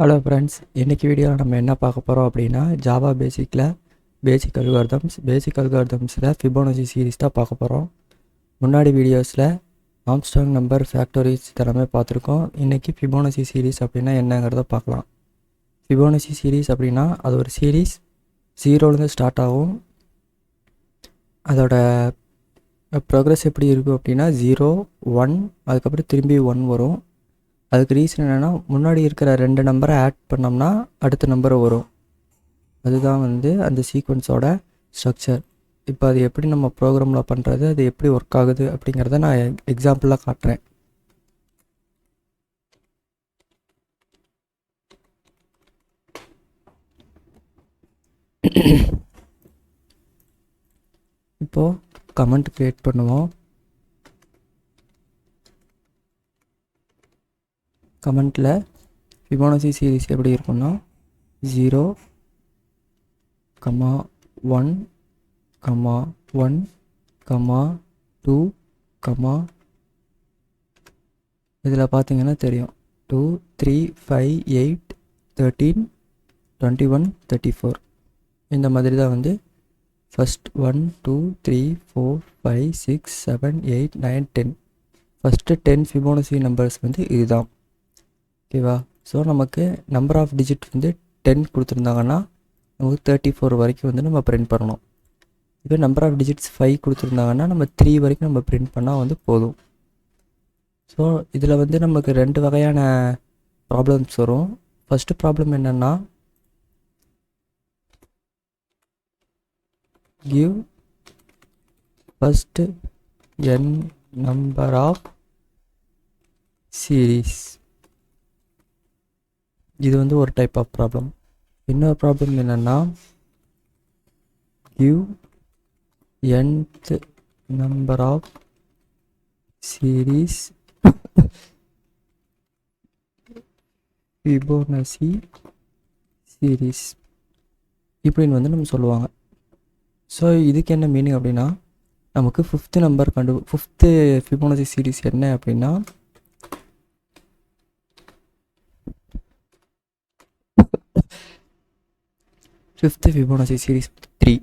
Hello friends, இன்றைக்கி வீடியோவில் நம்ம என்ன பார்க்க போகிறோம் அப்படின்னா ஜாவா பேசிக் அல்காரிதம்ஸில் ஃபிபோனசி சீரிஸ் தான் பார்க்க போகிறோம். முன்னாடி வீடியோஸில் ஆம்ஸ்ட்ராங் நம்பர் ஃபேக்டரிஸ் இதெல்லாமே பார்த்துருக்கோம். இன்றைக்கி ஃபிபோனசி சீரிஸ் அப்படின்னா என்னங்கிறத பார்க்கலாம். ஃபிபோனசி சீரிஸ் அப்படின்னா அது ஒரு சீரிஸ் 0லேருந்து ஸ்டார்ட் ஆகும். அதோட ப்ரோக்ரஸ் எப்படி இருக்கும் அப்படின்னா 0, 1 அதுக்கப்புறம் திரும்பி 1 வரும். அதுக்கு ரீசன் என்னென்னா முன்னாடி இருக்கிற 2 நம்பரை ஆட் பண்ணோம்னா அடுத்த நம்பர் வரும். அதுதான் அந்த சீக்வன்ஸோட ஸ்ட்ரக்சர். இப்போ அது எப்படி நம்ம ப்ரோக்ராமில் பண்ணுறது, அது எப்படி ஒர்க் ஆகுது அப்படிங்கிறத நான் எக்ஸாம்பிளாக காட்டுறேன். இப்போது கமெண்ட் க்ரியேட் பண்ணுவோம். கமெண்ட்டில் ஃபிபோனசி சீரிஸ் எப்படி இருக்குன்னா 0, 1, 1, 2, இதில் பார்த்தீங்கன்னா தெரியும் 2, 3, 5, 8, 13, 21, 34. இந்த மாதிரி தான் ஃபஸ்ட் 1, 2, 3, 4, 5, 6, 7, 8, 9, 10 ஃபஸ்ட்டு 10 ஃபிபோனசி நம்பர்ஸ் இதுதான். ஓகேவா? ஸோ நமக்கு நம்பர் ஆஃப் டிஜிட் 10 கொடுத்துருந்தாங்கன்னா நமக்கு 34 வரைக்கும் நம்ம பிரிண்ட் பண்ணணும். இப்போ நம்பர் ஆஃப் டிஜிட்ஸ் 5 கொடுத்துருந்தாங்கன்னா நம்ம 3 வரைக்கும் நம்ம பிரிண்ட் பண்ணால் போதும். ஸோ இதில் நமக்கு 2 வகையான ப்ராப்ளம்ஸ் வரும். ஃபஸ்ட்டு ப்ராப்ளம் என்னென்னா give first n number of series. இது ஒரு டைப் ஆஃப் ப்ராப்ளம். இன்னொரு ப்ராப்ளம் என்னென்னா give nth number of series Fibonacci series இப்படின்னு நம்ம சொல்லுவாங்க. ஸோ இதுக்கு என்ன மீனிங் அப்படின்னா நமக்கு ஃபிஃப்த்து ஃபிபோனசி சீரீஸ் என்ன அப்படின்னா fifth Fibonacci series 3,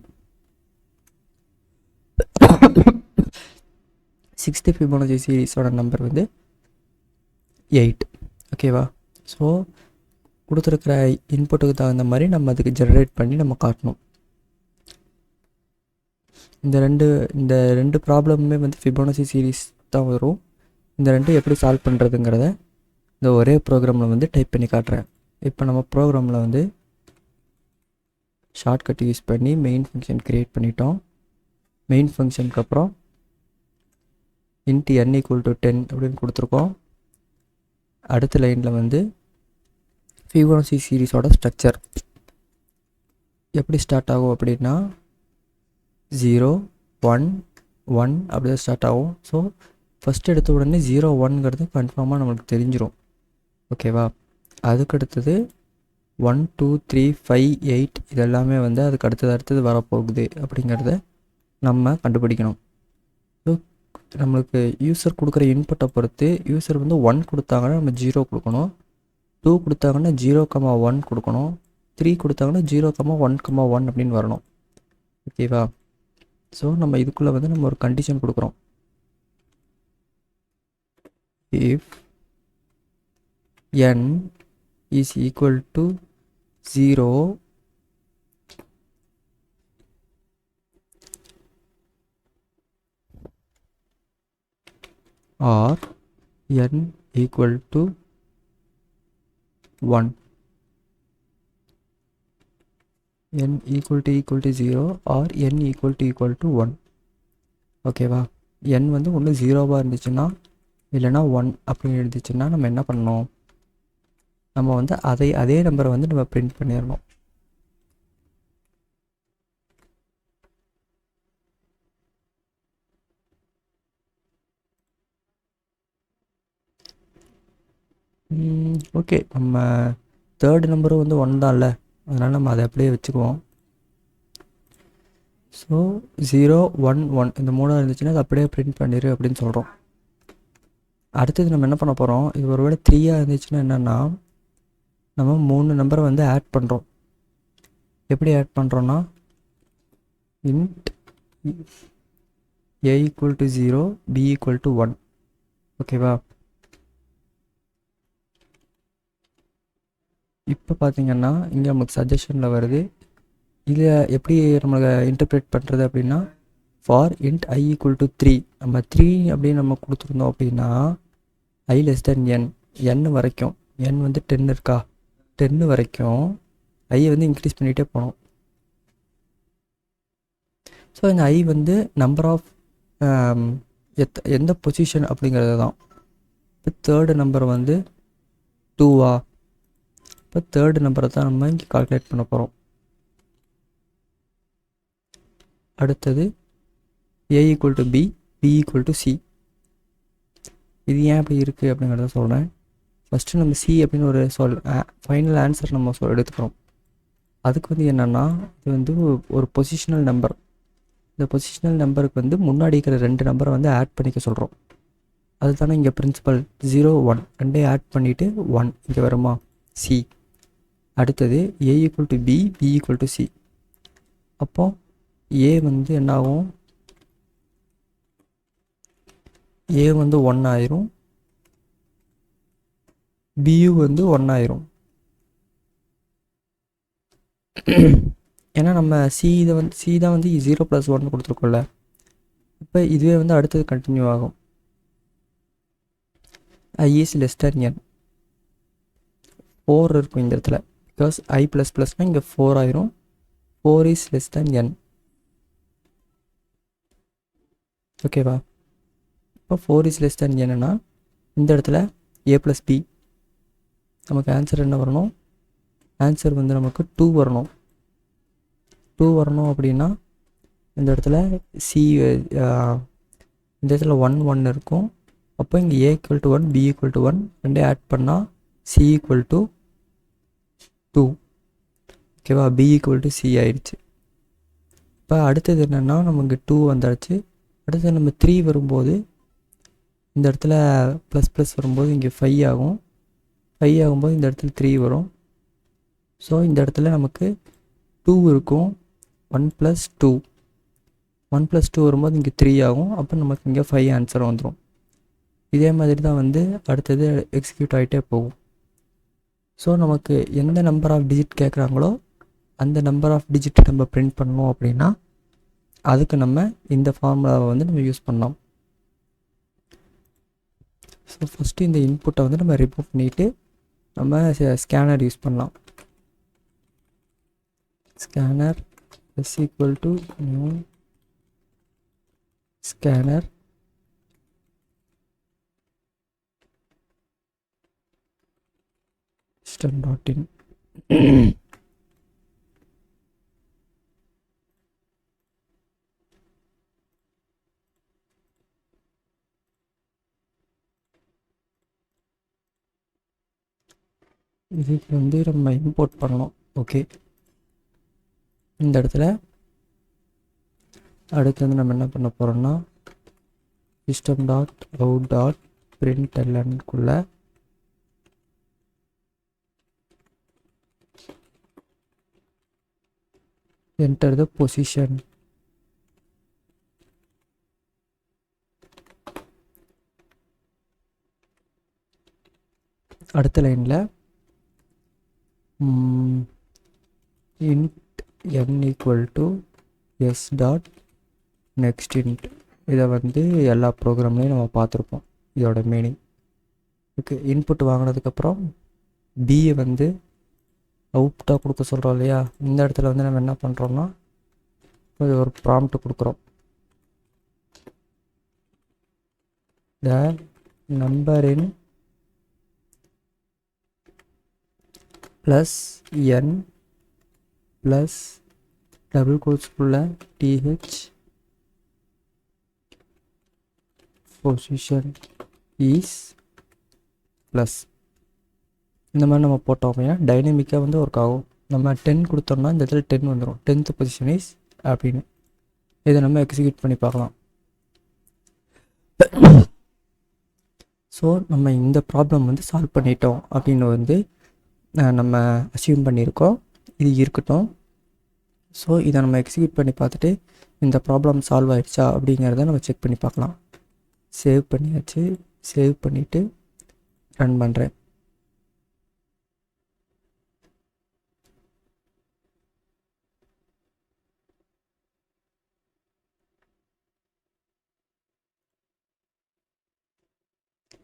sixth Fibonacci சீரீஸோட நம்பர் 8. ஓகேவா? ஸோ கொடுத்துருக்கிற இன்புட்டுக்கு தகுந்த மாதிரி நம்ம அதுக்கு ஜெனரேட் பண்ணி நம்ம காட்டணும். இந்த ரெண்டு ப்ராப்ளமுமே ஃபிபோனசி சீரீஸ் தான் வரும். இந்த ரெண்டும் எப்படி சால்வ் பண்ணுறதுங்கிறத இந்த ஒரே ப்ரோக்ராமில் டைப் பண்ணி காட்டுறேன். இப்போ நம்ம ப்ரோக்ராமில் ஷார்ட்கட் யூஸ் பண்ணி மெயின் ஃபங்க்ஷன் க்ரியேட் பண்ணிட்டோம். மெயின் ஃபங்க்ஷனுக்கு அப்புறம் int n = 10 அப்படின்னு கொடுத்துருக்கோம். அடுத்த லைனில் ஃபிபோனசி சீரீஸோட ஸ்ட்ரக்சர் எப்படி ஸ்டார்ட் ஆகும் அப்படின்னா 0, 1, 1 அப்படி தான் ஸ்டார்ட் ஆகும். ஸோ ஃபஸ்ட்டு எடுத்த உடனே 0, 1ங்கிறது கன்ஃபார்மாக நம்மளுக்கு தெரிஞ்சிடும். ஓகேவா? அதுக்கு அடுத்தது 1, 2, 3, 5, 8 இதெல்லாமே அதுக்கு அடுத்தது வரப்போகுது அப்படிங்கிறத நம்ம கண்டுபிடிக்கணும். ஸோ நம்மளுக்கு யூசர் கொடுக்குற இன்புட்டை பொறுத்து யூசர் 1 கொடுத்தாங்கன்னா நம்ம 0 கொடுக்கணும், 2 கொடுத்தாங்கன்னா 0,1 கொடுக்கணும், 3 கொடுத்தாங்கன்னா 0,1,1 அப்படின்னு வரணும். ஓகேவா? ஸோ நம்ம இதுக்குள்ளே நம்ம ஒரு கண்டிஷன் கொடுக்குறோம். If n is equal to 0 or n equal to 1, n equal to 0 or n equal to 1. ஓகேவா? n ஒன்று 0வாக இருந்துச்சுன்னா இல்லைனா 1 அப்படின்னு இருந்துச்சுன்னா நம்ம என்ன பண்ணணும், நம்ம அதே நம்பரை நம்ம பிரிண்ட் பண்ணிடணும். ஓகே, நம்ம தேர்ட் நம்பரும் 1 தான் இல்லை, அதனால் நம்ம அதை அப்படியே வச்சுக்குவோம். ஸோ 0, 1, 1 இந்த 3 இருந்துச்சுன்னா அது அப்படியே பிரிண்ட் பண்ணிடு அப்படின்னு சொல்கிறோம். அடுத்தது நம்ம என்ன பண்ண போகிறோம், இது ஒருவேளை 3ஆக இருந்துச்சுன்னா என்னென்னா நம்ம 3 நம்பரை வந்து ஆட் பண்ணுறோம். எப்படி ஆட் பண்ணுறோன்னா int a equal to 0 b equal to 1. ஓகேவா? இப்போ பார்த்தீங்கன்னா இங்கே நமக்கு சஜஷனில் வருது. இதில் எப்படி நம்மளை இன்டர்பிரேட் பண்ணுறது அப்படின்னா for int I equal to 3 நம்ம 3 அப்படின்னு நம்ம கொடுத்துருந்தோம் அப்படின்னா I less than n வரைக்கும் n வந்து 10 இருக்கா 10 வரைக்கும் I வந்து இன்க்ரீஸ் பண்ணிகிட்டே போனோம். ஸோ இந்த I வந்து நம்பர் ஆஃப் எந்த பொசிஷன் அப்படிங்கிறது தான். இப்போ தேர்டு நம்பர் வந்து 2வா, இப்போ தேர்டு நம்பரை தான் நம்ம இங்கே கால்குலேட் பண்ண போகிறோம். அடுத்தது a equal to b, b equal to c. இது ஏன் அப்படி இருக்குது அப்படிங்கிறத சொல்கிறேன். ஃபஸ்ட்டு நம்ம c அப்படின்னு ஒரு ஃபைனல் ஆன்சர் நம்ம எடுத்துக்கிறோம். அதுக்கு வந்து என்னென்னா இது வந்து ஒரு பொசிஷனல் நம்பர். இந்த பொசிஷனல் நம்பருக்கு வந்து முன்னாடி இருக்கிற 2 நம்பரை வந்து ஆட் பண்ணிக்க சொல்கிறோம். அதுதானே இங்கே பிரின்சிபல் 0 1 ரெண்டையும் ஆட் பண்ணிவிட்டு 1 இங்கே வருமா c. அடுத்தது a equal to b, b equal to c. அப்போ a வந்து என்னாகும், a வந்து 1 ஆயிரும், b வந்து 1 ஆயிரும். ஏன்னா நம்ம c தான் வந்து 0 + 1 கொடுத்துருக்கோம்ல. இப்போ இதுவே வந்து அடுத்தது கண்டினியூ ஆகும். I is less than n 4 இருக்கும் இந்த இடத்துல. பிகாஸ் I ++னா இங்கே 4 ஆயிரும். 4 is less than n. ஓகேவா? இப்போ 4 is less than nனா இந்த இடத்துல a + b. நமக்கு ஆன்சர் என்ன வரணும், ஆன்சர் வந்து நமக்கு 2 வரணும். 2 வரணும் அப்படின்னா இந்த இடத்துல c இந்த இடத்துல 1 1 இருக்கும். அப்போ இங்கே a equal to 1, b equal to 1 ரெண்டே ஆட் பண்ணால் c equal to 2. ஓகேவா? b equal to c ஆயிடுச்சு. இப்போ அடுத்தது என்னென்னா நமக்கு 2 வந்தாச்சு. அடுத்தது நம்ம 3 வரும்போது இந்த இடத்துல ++ வரும்போது இங்கே 5 ஆகும். 5 ஆகும்போது இந்த இடத்துல 3 வரும். ஸோ இந்த இடத்துல நமக்கு 2 இருக்கும். 1 + 2 1 + 2 வரும்போது இங்கே 3 ஆகும். அப்போ நமக்கு இங்கே 5 ஆன்சர் வந்துடும். இதே மாதிரி தான் வந்து அடுத்தது எக்ஸிக்யூட் ஆகிட்டே போகும். ஸோ நமக்கு எந்த நம்பர் ஆஃப் டிஜிட் கேட்குறாங்களோ அந்த நம்பர் ஆஃப் டிஜிட் நம்ம பிரிண்ட் பண்ணணும் அப்படின்னா அதுக்கு நம்ம இந்த ஃபார்முலாவை வந்து நம்ம யூஸ் பண்ணலாம். ஸோ ஃபஸ்ட்டு இந்த இன்புட்டை வந்து நம்ம ரிமூவ் பண்ணிவிட்டு நம்ம ஸ்கேனர் யூஸ் பண்ணலாம். Scanner is equal to new scanner system.in. இதுக்கு வந்து நம்ம இம்போர்ட் பண்ணணும். ஓகே, இந்த இடத்துல அடுத்து வந்து நம்ம என்ன பண்ண போகிறோம்னா system.out.printlnக்குள்ள enter the position. அடுத்த லைனில் int n equal to s dot next int. இதை வந்து எல்லா ப்ரோக்ராம்லேயும் நம்ம பார்த்துருப்போம் இதோட மீனிங். ஓகே, இன்புட் வாங்கினதுக்கப்புறம் பியை வந்து அவுட்டாக கொடுக்க சொல்கிறோம் இல்லையா. இந்த இடத்துல வந்து நம்ம என்ன பண்ணுறோம்னா ஒரு ப்ராம்ப்ட் கொடுக்குறோம். த நம்பரின் ப்ளஸ் n ப்ளஸ் டபுள் கோட்ஸ்குள்ள th பொசிஷன் இஸ் ப்ளஸ். இந்த மாதிரி நம்ம போட்டோம் அப்படின்னா டைனமிக்காக வந்து ஒர்க் ஆகும். நம்ம 10 கொடுத்தோம்னா இந்த இடத்துல 10 வந்துடும். 10th பொசிஷன் இஸ் அப்படின்னு இதை நம்ம எக்ஸிக்யூட் பண்ணி பார்க்கலாம். ஸோ நம்ம இந்த ப்ராப்ளம் வந்து சால்வ் பண்ணிட்டோம் அப்படின்னு வந்து நம்ம அசியூம் பண்ணியிருக்கோம். இது இருக்கட்டும். ஸோ இதை நம்ம எக்ஸிக்யூட் பண்ணி பார்த்துட்டு இந்த ப்ராப்ளம் சால்வ் ஆகிடுச்சா அப்படிங்கிறத நம்ம செக் பண்ணி பார்க்கலாம். சேவ் பண்ணியாச்சு. சேவ் பண்ணிவிட்டு ரன் பண்ணுறேன்.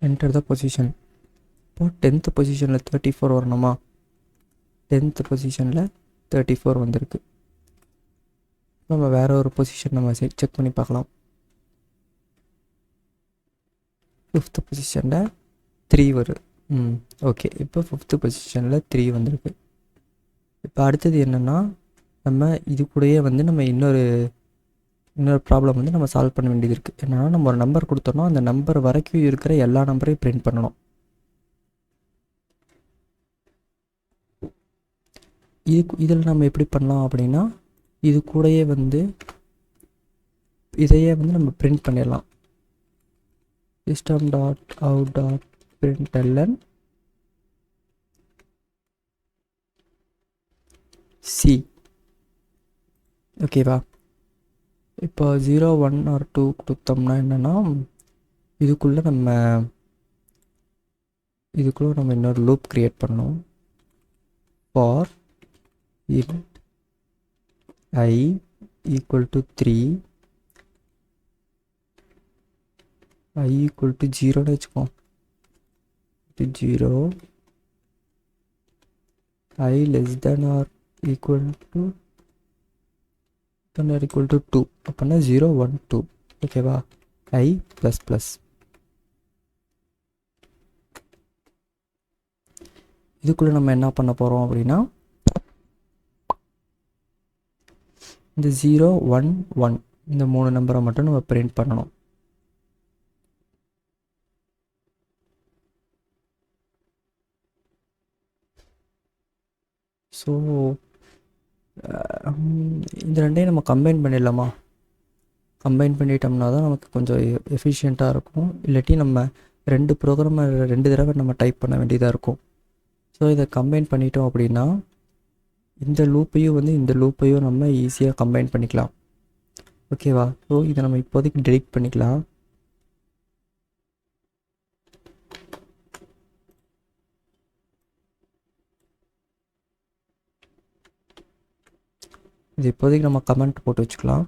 Enter the position. இப்போது 10th பொசிஷனில் 34 வரணுமா? 10th பொசிஷனில் 34 வந்திருக்கு. நம்ம வேறு ஒரு பொசிஷன் நம்ம செக் பண்ணி பார்க்கலாம். 5th பொசிஷனில் 3 வரும். ஓகே. இப்போ 5th பொசிஷனில் 3 வந்திருக்கு. இப்போ அடுத்தது என்னென்னா, நம்ம இது கூடயே வந்து நம்ம இன்னொரு ப்ராப்ளம் வந்து நம்ம சால்வ் பண்ண வேண்டியது இருக்குது. என்னென்னா, நம்ம ஒரு நம்பர் கொடுத்தோன்னா அந்த நம்பர் வரைக்கும் இருக்கிற எல்லா நம்பரையும் பிரிண்ட் பண்ணணும். இதில் நம்ம எப்படி பண்ணலாம் அப்படின்னா, இது கூடயே வந்து இதையே வந்து நம்ம பிரிண்ட் பண்ணிடலாம். system.out.println C. ஓகேவா? இப்போ 0, 1 or 2 கொடுத்தோம்னா என்னென்னா, இதுக்குள்ளே நம்ம இன்னொரு லூப் க்ரியேட் பண்ணணும். For int I equal to 3, I equal to 0 வச்சுக்கோம். 0, I less than or equal to 2 அப்படின்னா 0, 1, 2. ஓகேவா? I plus plus. இதுக்குள்ளே நம்ம என்ன பண்ண போகிறோம் அப்படின்னா, இந்த 0, 1, 1 இந்த 3 நம்பரை மட்டும் நம்ம பிரிண்ட் பண்ணணும். ஸோ இந்த ரெண்டையும் நம்ம கம்பைன் பண்ணிடலாமா? கம்பைன் பண்ணிட்டோம்னா தான் நமக்கு கொஞ்சம் எஃபிஷியண்ட்டாக இருக்கும். இல்லாட்டி நம்ம 2 ப்ரோக்ராமை 2 தடவை நம்ம டைப் பண்ண வேண்டியதாக இருக்கும். ஸோ இதை கம்பைன் பண்ணிட்டோம் அப்படின்னா இந்த லூப்பையும் நம்ம ஈஸியாக கம்பைன் பண்ணிக்கலாம். ஓகேவா? ஸோ இதை நம்ம இப்போதைக்கு டெலீட் பண்ணிக்கலாம். இது இப்போதைக்கு நம்ம கமெண்ட் போட்டு வச்சுக்கலாம்.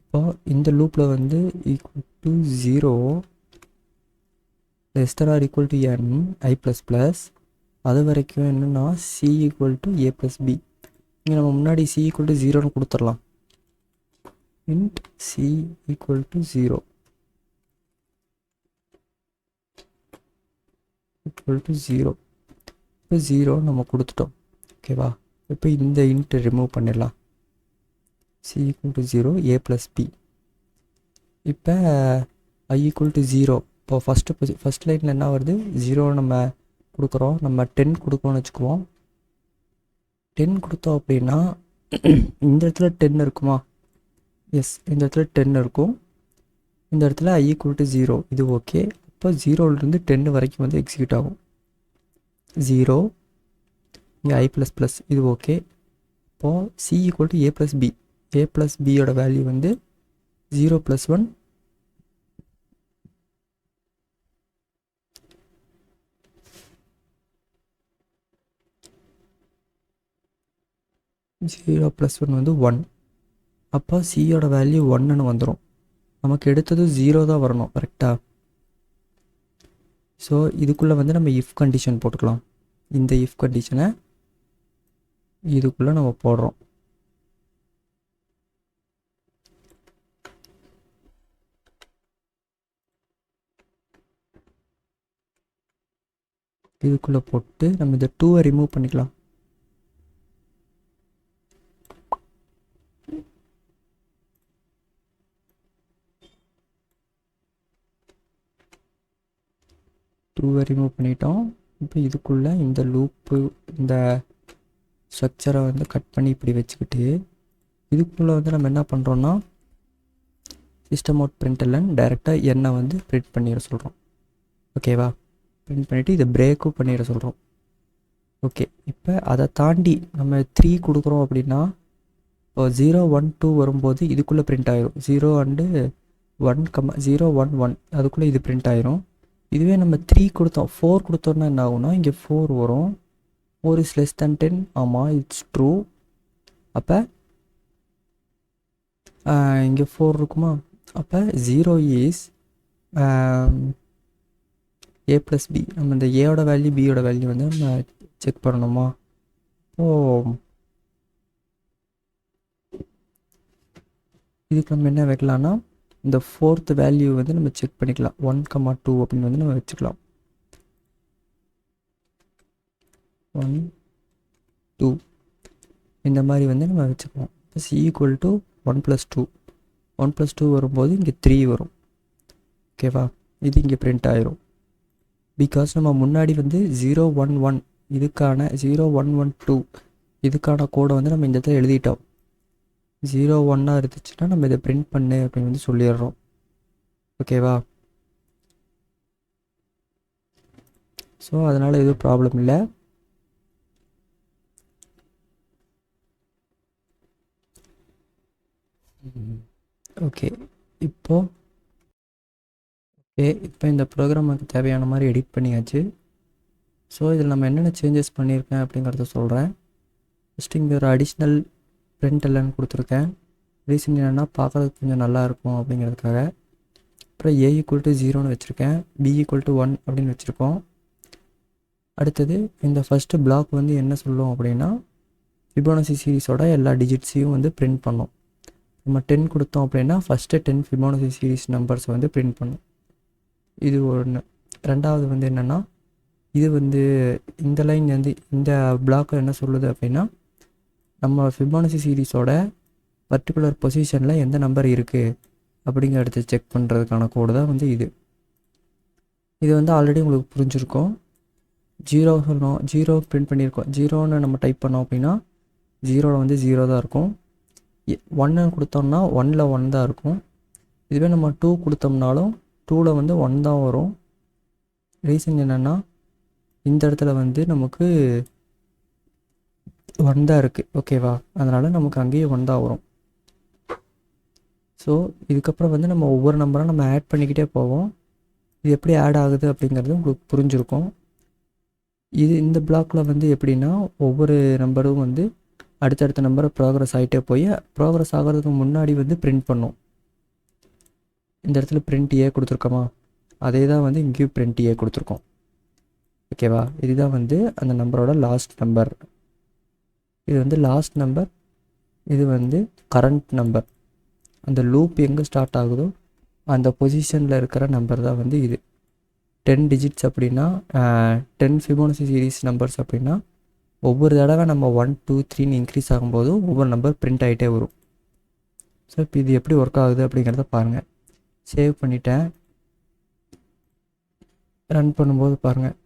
இப்போ இந்த லூப்பில் வந்து equal to 0 less than or equal to n I plus plus. அது வரைக்கும் என்னென்னா C equal to A plus B. இங்கே நம்ம முன்னாடி C equal to 0ன்னு கொடுத்துடலாம். int C equal to 0 equal to 0. இப்போ 0 நம்ம கொடுத்துட்டோம். ஓகேவா? இப்போ இந்த இன்ட் ரிமூவ் பண்ணிடலாம். C equal to 0 A plus B. இப்போ I equal to 0. இப்போ ஃபஸ்ட் லைனில் என்ன வருது? 0 நம்ம கொடுக்குறோம். நம்ம 10 கொடுக்கணும்னு வச்சுக்குவோம். 10 கொடுத்தோம் அப்படின்னா இந்த இடத்துல 10 இருக்குமா? எஸ், இந்த இடத்துல 10 இருக்கும். இந்த இடத்துல I equal to 0 இது ஓகே. இப்போ 0லேருந்து 10 வரைக்கும் வந்து எக்ஸிக்யூட் ஆகும். 0 இங்கே I ப்ளஸ் ப்ளஸ் இது ஓகே. இப்போது C equal to A plus B. A plus பியோட வேல்யூ வந்து 0 + 1 0 + 1 வந்து 1. அப்போ சியோட வேல்யூ 1ன்னு வந்துடும். நமக்கு எடுத்தது 0 தான் வரணும். கரெக்டாக? ஸோ இதுக்குள்ளே வந்து நம்ம இஃப் கண்டிஷன் போட்டுக்கலாம். இந்த இஃப் கண்டிஷனை இதுக்குள்ளே நம்ம போடுறோம். இதுக்குள்ளே போட்டு நம்ம இந்த 2வை ரிமூவ் பண்ணிக்கலாம். ரிமூவ் பண்ணிட்டோம். இப்போ இதுக்குள்ளே இந்த லூப்பு இந்த ஸ்ட்ரக்சரை வந்து கட் பண்ணி இப்படி வச்சுக்கிட்டு இதுக்குள்ளே வந்து நம்ம என்ன பண்ணுறோன்னா system.out.println டைரெக்டாக என்னை வந்து பிரிண்ட் பண்ணிட சொல்கிறோம். ஓகேவா? பிரிண்ட் பண்ணிவிட்டு இதை பிரேக்கும் பண்ணிட சொல்கிறோம். ஓகே, இப்போ அதை தாண்டி நம்ம 3 கொடுக்குறோம் அப்படின்னா இப்போ 0 1 2 வரும்போது இதுக்குள்ளே பிரிண்ட் ஆயிரும். 0 அண்டு 1 0 1 1 அதுக்குள்ளே இது பிரிண்ட் ஆயிரும். இதுவே நம்ம 3 கொடுத்தோம் 4 கொடுத்தோம்னா என்ன ஆகும்னா இங்கே 4 வரும். 4 இஸ் லெஸ் தேன் 10. ஆமாம், இட்ஸ் ட்ரூ. அப்போ இங்கே 4 இருக்குமா? அப்போ 0 இஸ் ஏ ப்ளஸ் பி. நம்ம இந்த ஏயோட வேல்யூ பியோட வேல்யூ வந்து நம்ம செக் பண்ணணுமா? இதுக்கு நம்ம என்ன வைக்கலாம்னா இந்த 4th வேல்யூ வந்து நம்ம செக் பண்ணிக்கலாம். 1, 2 அப்படின்னு வந்து நம்ம வச்சுக்கலாம். 1 2 இந்த மாதிரி வந்து நம்ம வச்சுக்கலாம். இப்போ சி ஈக்குவல் டு 1 + 2. 1 + 2 வரும்போது இங்கே 3 வரும். ஓகேவா? இது இங்கே பிரிண்ட் ஆயிரும். பிகாஸ் நம்ம முன்னாடி வந்து 0 1 1 இதுக்கான 0 1 1 2 இதுக்கான கோடை வந்து நம்ம இந்த இடத்துல எழுதிட்டோம். 0 1 இருந்துச்சுன்னா நம்ம இதை பிரிண்ட் பண்ணு அப்படின்னு வந்து சொல்லிடுறோம். ஓகேவா? ஸோ அதனால் எதுவும் ப்ராப்ளம் இல்லை. ஓகே, இப்போ இந்த ப்ரோக்ராமுக்கு தேவையான மாதிரி எடிட் பண்ணியாச்சு. ஸோ இதில் நம்ம என்னென்ன சேஞ்சஸ் பண்ணியிருக்கேன் அப்படிங்கிறத சொல்கிறேன். ஃபஸ்ட்டு இங்கே ஒரு அடிஷ்னல் பிரிண்ட் எல்லாம் கொடுத்துருக்கேன். ரீசன் என்னென்னா பார்க்குறதுக்கு கொஞ்சம் நல்லாயிருக்கும் அப்படிங்கிறதுக்காக. அப்புறம் A = 0ன்னு வச்சுருக்கேன். B = 1 அப்படின்னு வச்சுருக்கோம். அடுத்தது இந்த ஃபஸ்ட்டு பிளாக் வந்து என்ன சொல்லும் அப்படின்னா ஃபிபோனசி சீரீஸோட எல்லா டிஜிட்ஸையும் வந்து பிரிண்ட் பண்ணோம். நம்ம 10 கொடுத்தோம் அப்படின்னா ஃபஸ்ட்டு 10 ஃபிபோனசி சீரீஸ் நம்பர்ஸை வந்து பிரிண்ட் பண்ணும். இது ஒன்று. ரெண்டாவது வந்து என்னென்னா இது வந்து இந்த லைன் வந்து இந்த பிளாக் என்ன சொல்லுது அப்படின்னா நம்ம ஃபிபோனசி சீரீஸோட பர்டிகுலர் பொசிஷனில் எந்த நம்பர் இருக்குது அப்படிங்கிறத செக் பண்ணுறதுக்கான கோடு தான் வந்து இது. இது வந்து ஆல்ரெடி உங்களுக்கு புரிஞ்சுருக்கும். 0 சொல்லணும், 0 பிரிண்ட் பண்ணியிருக்கோம். 0ன்னு நம்ம டைப் பண்ணோம் அப்படின்னா 0ல் வந்து 0 தான் இருக்கும். 1 கொடுத்தோம்னா 1ல் 1 தான் இருக்கும். இதுவே நம்ம 2 கொடுத்தோம்னாலும் 2ல் வந்து 1 தான் வரும். ரீசன் என்னென்னா இந்த இடத்துல வந்து நமக்கு 1 தான் இருக்குது. ஓகேவா? அதனால் நமக்கு அங்கேயே 1 தான் வரும். ஸோ இதுக்கப்புறம் வந்து நம்ம ஒவ்வொரு நம்பராக நம்ம ஆட் பண்ணிக்கிட்டே போவோம். இது எப்படி ஆட் ஆகுது அப்படிங்கிறது உங்களுக்கு புரிஞ்சுருக்கும். இது இந்த பிளாக்கில் வந்து எப்படின்னா ஒவ்வொரு நம்பரும் வந்து அடுத்தடுத்த நம்பரை ப்ராக்ரஸ் ஆகிட்டே போய் ப்ராக்ரஸ் ஆகிறதுக்கு முன்னாடி வந்து பிரிண்ட் பண்ணும். இந்த இடத்துல பிரிண்ட் ஏ கொடுத்துருக்கோமா, அதே தான் வந்து இங்கேயும் பிரிண்ட் ஏ கொடுத்துருக்கோம். ஓகேவா? இதுதான் வந்து அந்த நம்பரோட லாஸ்ட் நம்பர். இது வந்து லாஸ்ட் நம்பர், இது வந்து கரண்ட் நம்பர். அந்த லூப் எங்கே ஸ்டார்ட் ஆகுதோ அந்த பொசிஷனில் இருக்கிற நம்பர் தான் வந்து இது. 10 டிஜிட்ஸ் அப்படின்னா 10 ஃபிபோனசி சீரீஸ் நம்பர்ஸ் அப்படின்னா ஒவ்வொரு தடவை நம்ம 1 2 3ன்னு இன்க்ரீஸ் ஆகும்போதும் ஒவ்வொரு நம்பர் பிரிண்ட் ஆகிட்டே வரும். ஸோ இப்போ இது எப்படி ஒர்க் ஆகுது அப்படிங்கிறத பாருங்கள். சேவ் பண்ணிட்டேன். ரன் பண்ணும்போது பாருங்கள்.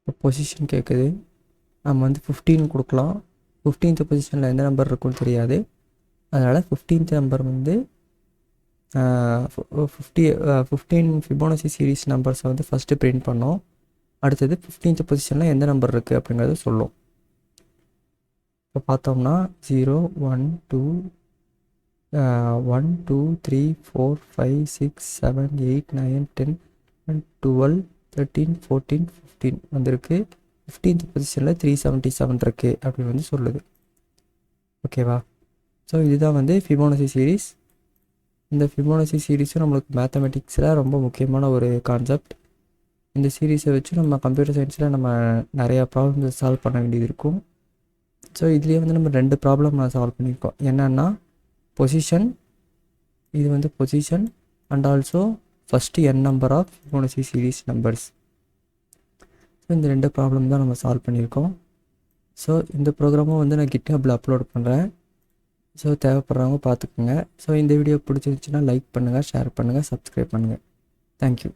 இப்போ பொசிஷன் கேட்குது. நம்ம வந்து 15 கொடுக்கலாம். 15th பொசிஷனில் எந்த நம்பர் இருக்குன்னு தெரியாது. அதனால் 15th நம்பர் வந்து 15 ஃபிபோனசி சீரீஸ் நம்பர்ஸை வந்து ஃபஸ்ட்டு பிரிண்ட் பண்ணோம். அடுத்தது 15th பொசிஷனில் எந்த நம்பர் இருக்குது அப்படிங்கிறத சொல்லும். இப்போ பார்த்தோம்னா 0 1 2 1 2 3 4 5 6 7 8 9 10 12 13 14 15 வந்திருக்கு. 15th பொசிஷனில் 377 இருக்குது அப்படின்னு வந்து சொல்லுது. ஓகேவா? ஸோ இதுதான் வந்து ஃபிபோனசி சீரீஸ். இந்த ஃபிபோனசி சீரீஸும் நம்மளுக்கு மேத்தமெட்டிக்ஸில் ரொம்ப முக்கியமான ஒரு கான்செப்ட். இந்த சீரீஸை வச்சு நம்ம கம்ப்யூட்டர் சயின்ஸில் நம்ம நிறையா ப்ராப்ளம்ஸை சால்வ் பண்ண வேண்டியது இருக்கும். ஸோ இதுலேயே வந்து நம்ம 2 ப்ராப்ளம் சால்வ் பண்ணியிருக்கோம். என்னென்னா பொசிஷன், இது வந்து position and also first n number of Fibonacci series numbers. So இந்த 2 ப்ராப்ளம் தான் நம்ம சால்வ் பண்ணியிருக்கோம். ஸோ இந்த ப்ரோக்ராமும் வந்து நான் GitHubல அப்லோட் பண்ணுறேன். ஸோ தேவைப்படுறவங்க பார்த்துக்குங்க. ஸோ இந்த வீடியோ பிடிச்சிருந்துச்சுன்னா லைக் பண்ணுங்கள், ஷேர் பண்ணுங்கள், சப்ஸ்கிரைப் பண்ணுங்கள். தேங்க்யூ.